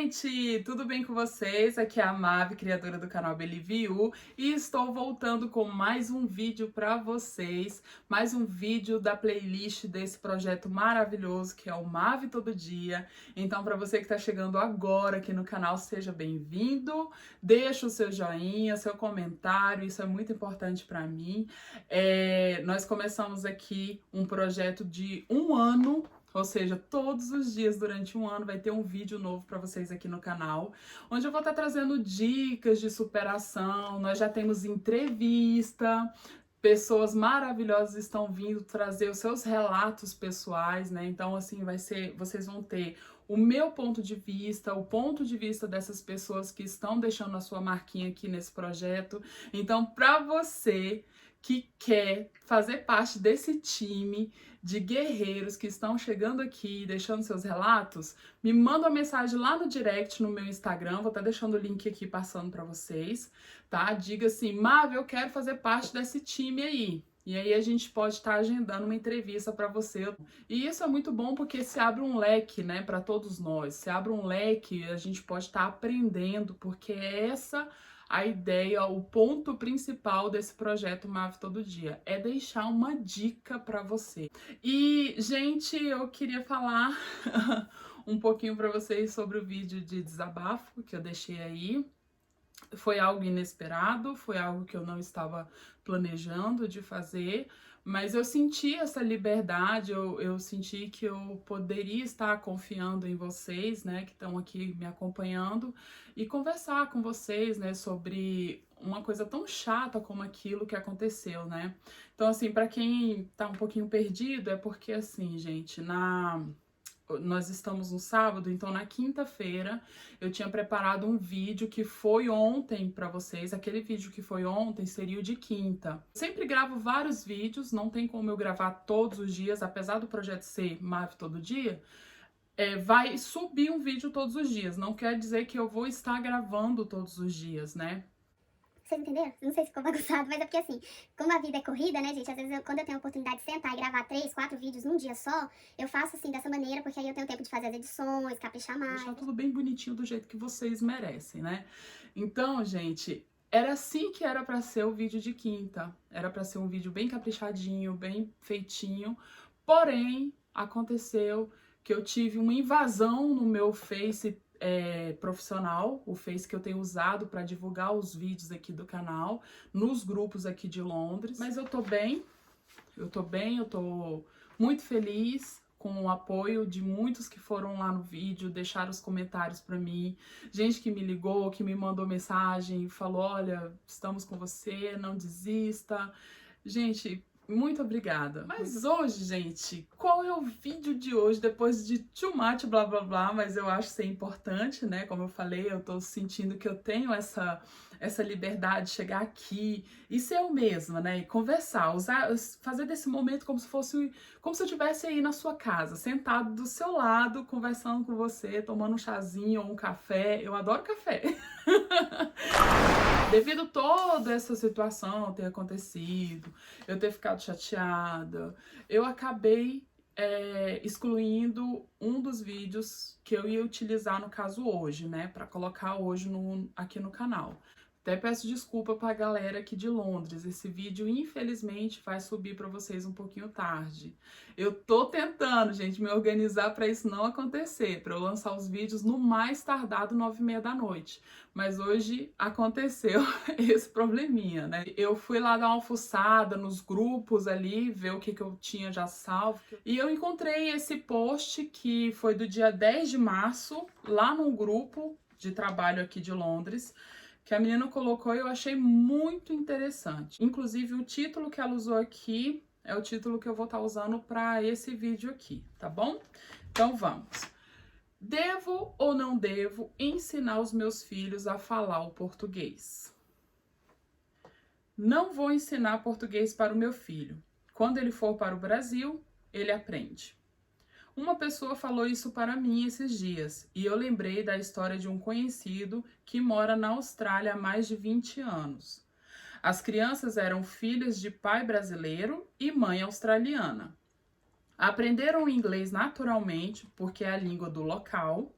gente! Tudo bem com vocês? Aqui é a Mavi, criadora do canal Believe You, e estou voltando com mais um vídeo para vocês, mais um vídeo da playlist desse projeto maravilhoso que é o Mavi Todo Dia. Então, para você que está chegando agora aqui no canal, seja bem-vindo, deixa o seu joinha, seu comentário, isso é muito importante para mim. Nós começamos aqui um projeto de um ano. Ou seja, todos os dias durante um ano vai ter um vídeo novo para vocês aqui no canal, onde eu vou estar trazendo dicas de superação. Nós já temos entrevista, pessoas maravilhosas estão vindo trazer os seus relatos pessoais, né? Então, assim, vocês vão ter o meu ponto de vista, o ponto de vista dessas pessoas que estão deixando a sua marquinha aqui nesse projeto. Então, para você que quer fazer parte desse time de guerreiros que estão chegando aqui, deixando seus relatos, me manda uma mensagem lá no direct no meu Instagram, vou estar deixando o link aqui passando para vocês, tá? Diga assim, Mavi, eu quero fazer parte desse time aí. E aí a gente pode estar agendando uma entrevista para você. E isso é muito bom porque se abre um leque, né, para todos nós. Se abre um leque, a gente pode estar aprendendo, porque é essa a ideia, o ponto principal desse projeto Mavi Todo Dia é deixar uma dica para você. E, gente, eu queria falar um pouquinho para vocês sobre o vídeo de desabafo que eu deixei aí. Foi algo inesperado, foi algo que eu não estava planejando de fazer, mas eu senti essa liberdade, eu senti que eu poderia estar confiando em vocês, né, que estão aqui me acompanhando, e conversar com vocês, né, sobre uma coisa tão chata como aquilo que aconteceu, né. Então, assim, para quem tá um pouquinho perdido, é porque, assim, gente, nós estamos no sábado, então na quinta-feira eu tinha preparado um vídeo que foi ontem para vocês. Aquele vídeo que foi ontem seria o de quinta. Eu sempre gravo vários vídeos, não tem como eu gravar todos os dias, apesar do projeto ser Mavi Todo Dia. Vai subir um vídeo todos os dias, não quer dizer que eu vou estar gravando todos os dias, né? Vocês entenderam? Não sei se ficou bagunçado, mas é porque assim, como a vida é corrida, né, gente? Às vezes, quando eu tenho a oportunidade de sentar e gravar 3, 4 vídeos num dia só, eu faço assim, dessa maneira, porque aí eu tenho tempo de fazer as edições, caprichar mais. Deixar tudo bem bonitinho do jeito que vocês merecem, né? Então, gente, era assim que era para ser o vídeo de quinta. Era para ser um vídeo bem caprichadinho, bem feitinho. Porém, aconteceu que eu tive uma invasão no meu Face profissional, o Face que eu tenho usado para divulgar os vídeos aqui do canal, nos grupos aqui de Londres. Mas eu tô bem, eu tô muito feliz com o apoio de muitos que foram lá no vídeo, deixaram os comentários para mim, gente que me ligou, que me mandou mensagem, falou, olha, estamos com você, não desista. Gente, muito obrigada. Mas hoje, gente, qual é o vídeo de hoje? Depois de too much, blá blá blá, mas eu acho ser importante, né? Como eu falei, eu tô sentindo que eu tenho essa liberdade de chegar aqui e ser eu mesma, né? E conversar, fazer desse momento como se eu estivesse aí na sua casa, sentado do seu lado, conversando com você, tomando um chazinho ou um café. Eu adoro café. Devido toda essa situação ter acontecido, eu ter ficado chateada, eu acabei excluindo um dos vídeos que eu ia utilizar no caso hoje, né, para colocar hoje aqui no canal. Até peço desculpa para a galera aqui de Londres, esse vídeo infelizmente vai subir para vocês um pouquinho tarde. Eu tô tentando, gente, me organizar para isso não acontecer, para eu lançar os vídeos no mais tardado 9h30 da noite. Mas hoje aconteceu esse probleminha, né? Eu fui lá dar uma fuçada nos grupos ali, ver o que eu tinha já salvo. E eu encontrei esse post que foi do dia 10 de março, lá num grupo de trabalho aqui de Londres, que a menina colocou e eu achei muito interessante. Inclusive, o título que ela usou aqui é o título que eu vou estar usando para esse vídeo aqui, tá bom? Então, vamos. Devo ou não devo ensinar os meus filhos a falar o português? Não vou ensinar português para o meu filho. Quando ele for para o Brasil, ele aprende. Uma pessoa falou isso para mim esses dias e eu lembrei da história de um conhecido que mora na Austrália há mais de 20 anos. As crianças eram filhas de pai brasileiro e mãe australiana. Aprenderam inglês naturalmente, porque é a língua do local.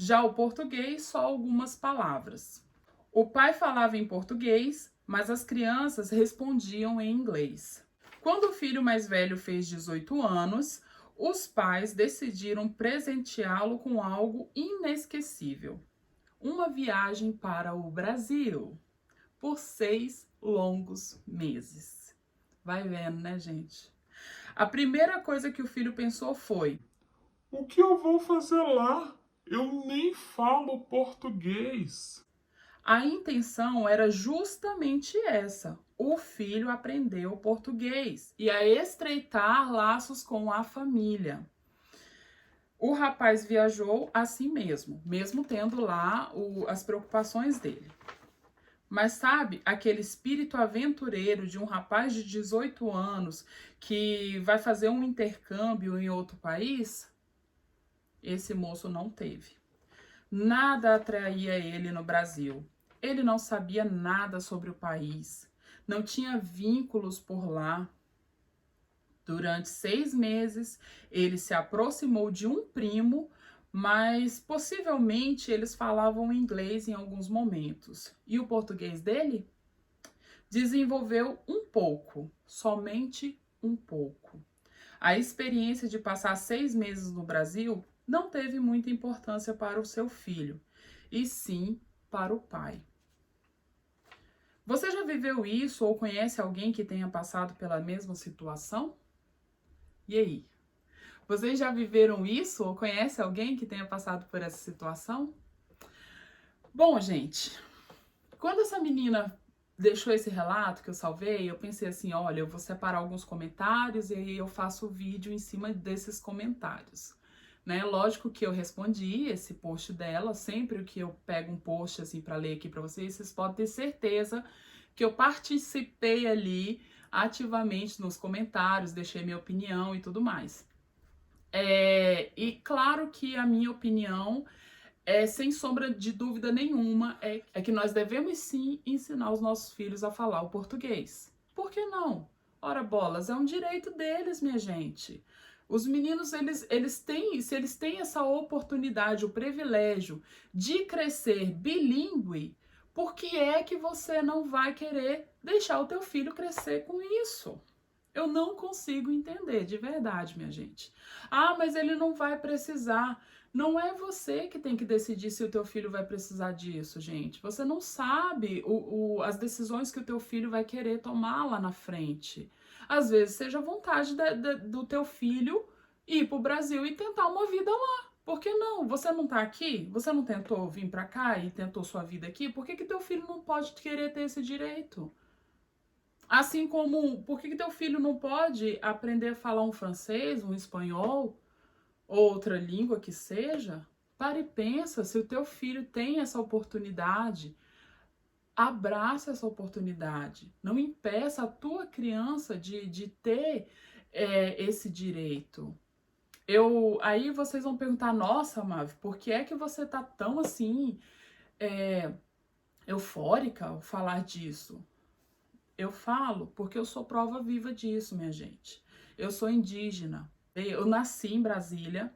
Já o português, só algumas palavras. O pai falava em português, mas as crianças respondiam em inglês. Quando o filho mais velho fez 18 anos, os pais decidiram presenteá-lo com algo inesquecível: uma viagem para o Brasil por 6 longos meses. Vai vendo, né, gente? A primeira coisa que o filho pensou foi: o que eu vou fazer lá? Eu nem falo português. a intenção era justamente essa: o filho aprendeu português e a estreitar laços com a família. O rapaz viajou assim mesmo tendo lá as preocupações dele. Mas sabe aquele espírito aventureiro de um rapaz de 18 anos que vai fazer um intercâmbio em outro país? Esse moço não teve. Nada atraía ele no Brasil. Ele não sabia nada sobre o país, não tinha vínculos por lá. Durante 6 meses, ele se aproximou de um primo, mas possivelmente eles falavam inglês em alguns momentos. E o português dele? Desenvolveu um pouco, somente um pouco. A experiência de passar 6 meses no Brasil não teve muita importância para o seu filho, e sim para o pai. Você já viveu isso ou conhece alguém que tenha passado pela mesma situação? E aí? Vocês já viveram isso ou conhece alguém que tenha passado por essa situação? Bom, gente, quando essa menina deixou esse relato que eu salvei, eu pensei assim, olha, eu vou separar alguns comentários e aí eu faço o vídeo em cima desses comentários. Né? Lógico que eu respondi esse post dela, sempre que eu pego um post assim para ler aqui para vocês podem ter certeza que eu participei ali ativamente nos comentários, deixei minha opinião e tudo mais. E claro que a minha opinião sem sombra de dúvida nenhuma, é que nós devemos sim ensinar os nossos filhos a falar o português. Por que não? Ora bolas, é um direito deles, minha gente. Os meninos, eles têm, se eles têm essa oportunidade, o privilégio de crescer bilíngue, por que é que você não vai querer deixar o teu filho crescer com isso? Eu não consigo entender, de verdade, minha gente. Ah, mas ele não vai precisar. Não é você que tem que decidir se o teu filho vai precisar disso, gente. Você não sabe as decisões que o teu filho vai querer tomar lá na frente. Às vezes, seja a vontade do teu filho ir para o Brasil e tentar uma vida lá. Por que não? Você não tá aqui? Você não tentou vir para cá e tentou sua vida aqui? Por que teu filho não pode querer ter esse direito? Assim como, por que teu filho não pode aprender a falar um francês, um espanhol, ou outra língua que seja? Para e pensa, se o teu filho tem essa oportunidade, abraça essa oportunidade. Não impeça a tua criança de ter esse direito. Aí vocês vão perguntar, nossa, Mavi, por que é que você tá tão assim eufórica ao falar disso? Eu falo porque eu sou prova viva disso, minha gente. Eu sou indígena. Eu nasci em Brasília,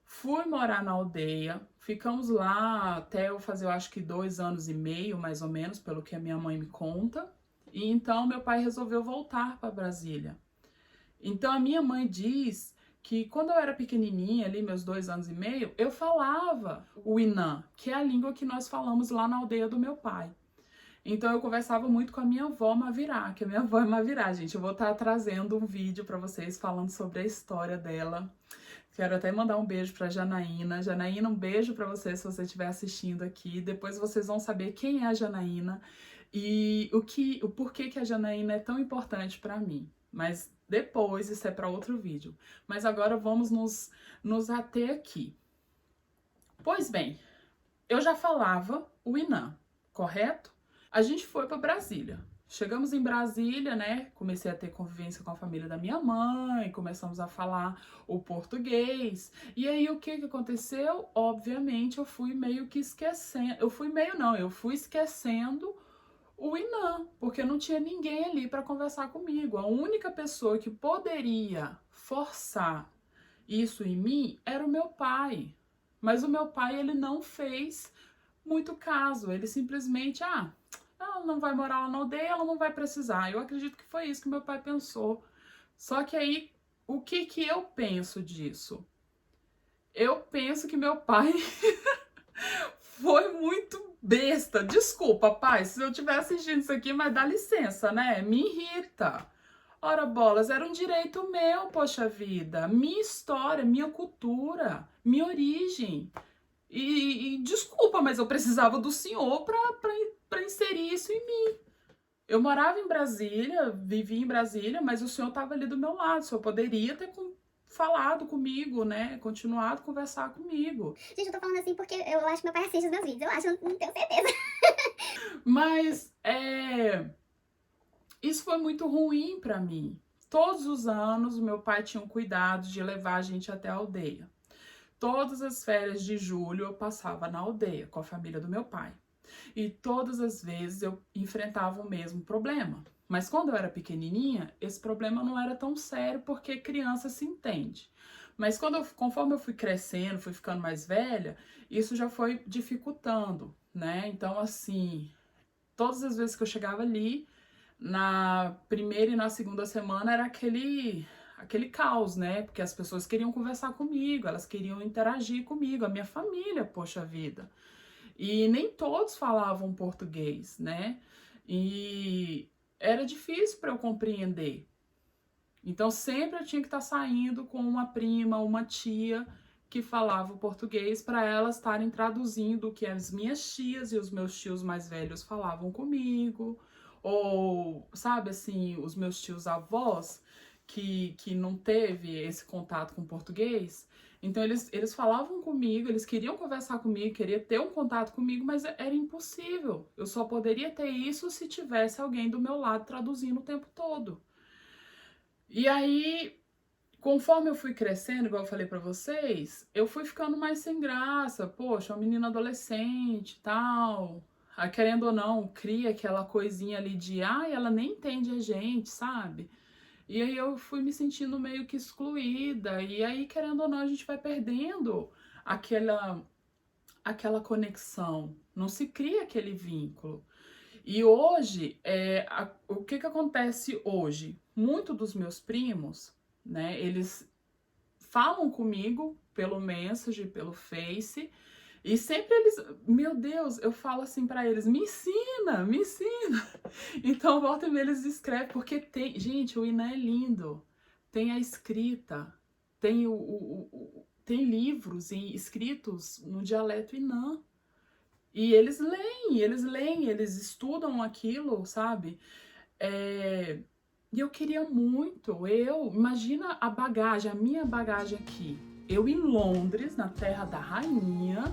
fui morar na aldeia, ficamos lá até eu fazer, eu acho que 2 anos e meio, mais ou menos, pelo que a minha mãe me conta. E então meu pai resolveu voltar para Brasília. Então a minha mãe diz que quando eu era pequenininha, ali meus 2 anos e meio, eu falava o Inã, que é a língua que nós falamos lá na aldeia do meu pai. Então eu conversava muito com a minha avó Mavirá, que a minha avó é Mavirá, gente. Eu vou estar trazendo um vídeo para vocês falando sobre a história dela. Quero até mandar um beijo para Janaína. Janaína, um beijo para você se você estiver assistindo aqui. Depois vocês vão saber quem é a Janaína e o porquê que a Janaína é tão importante para mim. Mas depois isso é para outro vídeo. Mas agora vamos nos ater aqui. Pois bem, eu já falava o Inã, correto? A gente foi para Brasília. Chegamos em Brasília, né? Comecei a ter convivência com a família da minha mãe, começamos a falar o português. E aí o que aconteceu? Obviamente eu fui meio que esquecendo. Eu fui esquecendo o Inã, porque não tinha ninguém ali para conversar comigo. A única pessoa que poderia forçar isso em mim era o meu pai. Mas o meu pai, ele não fez muito caso. Ele simplesmente, ela não vai morar lá na aldeia, ela não vai precisar. Eu acredito que foi isso que meu pai pensou. Só que aí, o que eu penso disso? Eu penso que meu pai foi muito besta. Desculpa, pai, se eu estiver assistindo isso aqui, mas dá licença, né? Me irrita. Ora, bolas, era um direito meu, poxa vida. Minha história, minha cultura, minha origem. E desculpa, mas eu precisava do senhor para inserir isso em mim. Eu morava em Brasília, vivia em Brasília, mas o senhor estava ali do meu lado. O senhor poderia ter falado comigo, né? Continuado a conversar comigo. Gente, eu tô falando assim porque eu acho que meu pai assiste os meus vídeos. Eu acho, eu não tenho certeza. Mas isso foi muito ruim para mim. Todos os anos, o meu pai tinha um cuidado de levar a gente até a aldeia. Todas as férias de julho eu passava na aldeia com a família do meu pai. E todas as vezes eu enfrentava o mesmo problema. Mas quando eu era pequenininha, esse problema não era tão sério porque criança se entende. Mas conforme eu fui crescendo, fui ficando mais velha, isso já foi dificultando, né? Então, assim, todas as vezes que eu chegava ali, na primeira e na segunda semana era aquele caos, né? Porque as pessoas queriam conversar comigo, elas queriam interagir comigo, a minha família, poxa vida. E nem todos falavam português, né? E era difícil para eu compreender. Então sempre eu tinha que estar saindo com uma prima, uma tia que falava o português para elas estarem traduzindo o que as minhas tias e os meus tios mais velhos falavam comigo, ou, sabe assim, os meus tios avós que não teve esse contato com português. Então eles falavam comigo, eles queriam conversar comigo, queriam ter um contato comigo, mas era impossível. Eu só poderia ter isso se tivesse alguém do meu lado traduzindo o tempo todo. E aí, conforme eu fui crescendo, igual eu falei pra vocês, eu fui ficando mais sem graça. Poxa, uma menina adolescente e tal. Querendo ou não, cria aquela coisinha ali de, ela nem entende a gente, sabe? E aí eu fui me sentindo meio que excluída. E aí, querendo ou não, a gente vai perdendo aquela conexão. Não se cria aquele vínculo. E hoje, o que acontece hoje? Muitos dos meus primos, né, eles falam comigo pelo Messenger, pelo Face, e sempre eles, meu Deus, eu falo assim pra eles, me ensina, me ensina. Então, volta e meia eles escrevem, porque tem, gente, o Inã é lindo, tem a escrita, tem tem livros escritos no dialeto Inã. E eles leem, eles estudam aquilo, sabe? E eu queria muito, imagina a bagagem, a minha bagagem aqui. Eu em Londres, na terra da rainha,